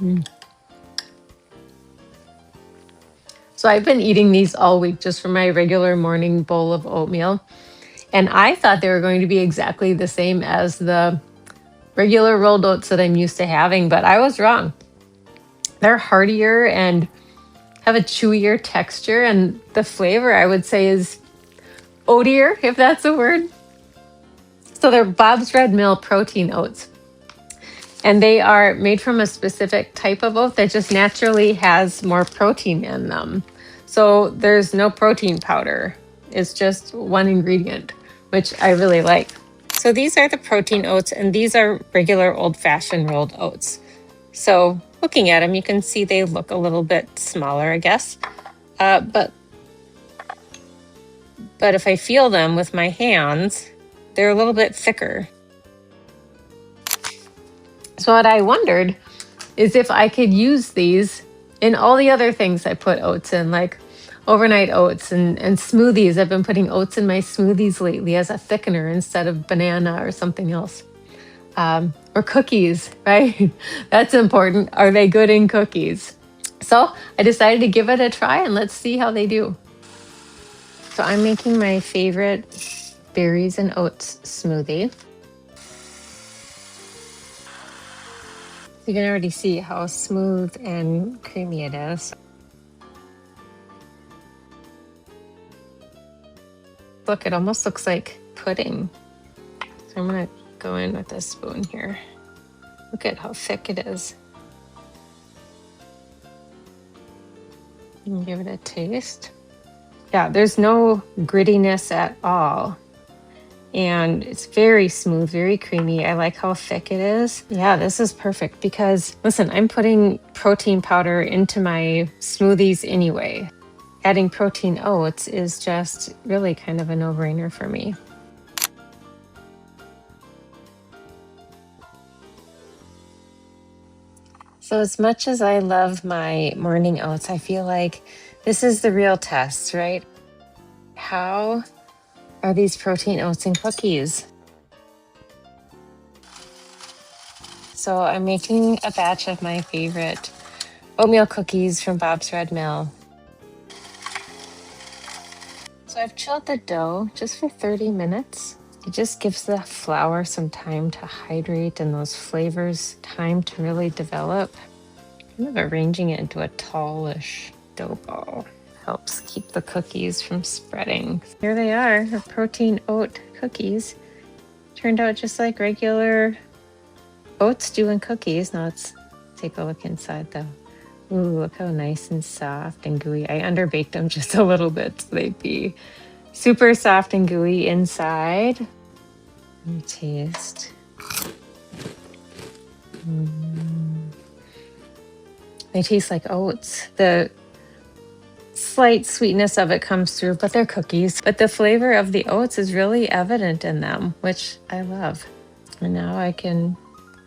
Mm. So I've been eating these all week just for my regular morning bowl of oatmeal. And I thought they were going to be exactly the same as the regular rolled oats that I'm used to having, but I was wrong. They're heartier and have a chewier texture, and the flavor I would say is oatier, if that's a word. So they're Bob's Red Mill protein oats. And they are made from a specific type of oat that just naturally has more protein in them. So there's no protein powder. It's just one ingredient, which I really like. So these are the protein oats, and these are regular old-fashioned rolled oats. So looking at them, you can see they look a little bit smaller, I guess. But if I feel them with my hands, they're a little bit thicker. So what I wondered is if I could use these in all the other things I put oats in, like overnight oats and smoothies. I've been putting oats in my smoothies lately as a thickener instead of banana or something else. Or cookies, right? That's important. Are they good in cookies? So I decided to give it a try and let's see how they do. So I'm making my favorite berries and oats smoothie. You can already see how smooth and creamy it is. Look, it almost looks like pudding. So I'm gonna go in with this spoon here. Look at how thick it is. And give it a taste. Yeah, there's no grittiness at all. And it's very smooth, very creamy. I like how thick it is. Yeah, this is perfect because, listen, I'm putting protein powder into my smoothies anyway. Adding protein oats is just really kind of a no-brainer for me. So as much as I love my morning oats, I feel like this is the real test, right? How are these protein oats in cookies? So I'm making a batch of my favorite oatmeal cookies from Bob's Red Mill. So I've chilled the dough just for 30 minutes. It just gives the flour some time to hydrate and those flavors time to really develop. Kind of arranging it into a tallish dough ball helps keep the cookies from spreading. Here they are, the protein oat cookies. Turned out just like regular oats do in cookies. Now let's take a look inside though. Ooh, look how nice and soft and gooey. I underbaked them just a little bit so they'd be super soft and gooey inside. Let me taste. They taste like oats. The slight sweetness of it comes through, but they're cookies. But the flavor of the oats is really evident in them, which I love. And now I can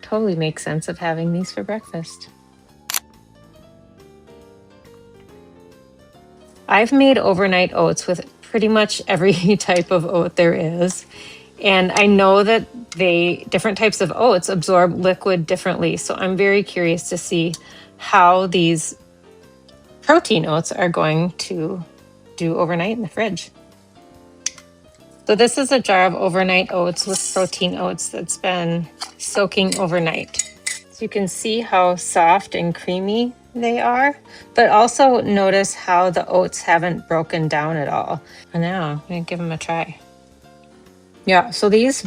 totally make sense of having these for breakfast. I've made overnight oats with pretty much every type of oat there is. And I know that different types of oats absorb liquid differently. So I'm very curious to see how these protein oats are going to do overnight in the fridge. So this is a jar of overnight oats with protein oats that's been soaking overnight. So you can see how soft and creamy they are, but also notice how the oats haven't broken down at all. And now I'm gonna give them a try. Yeah, so these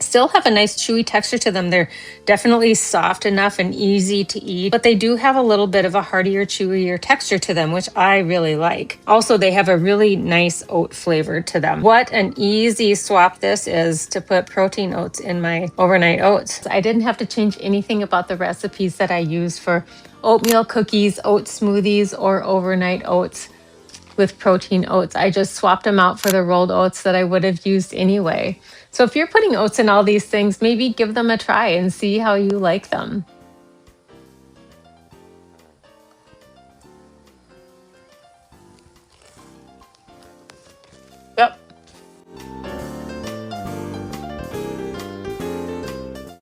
still have a nice chewy texture to them. They're definitely soft enough and easy to eat, but they do have a little bit of a heartier, chewier texture to them, which I really like. Also, they have a really nice oat flavor to them. What an easy swap this is to put protein oats in my overnight oats. I didn't have to change anything about the recipes that I use for oatmeal cookies, oat smoothies, or overnight oats with protein oats. I just swapped them out for the rolled oats that I would have used anyway. So if you're putting oats in all these things, maybe give them a try and see how you like them.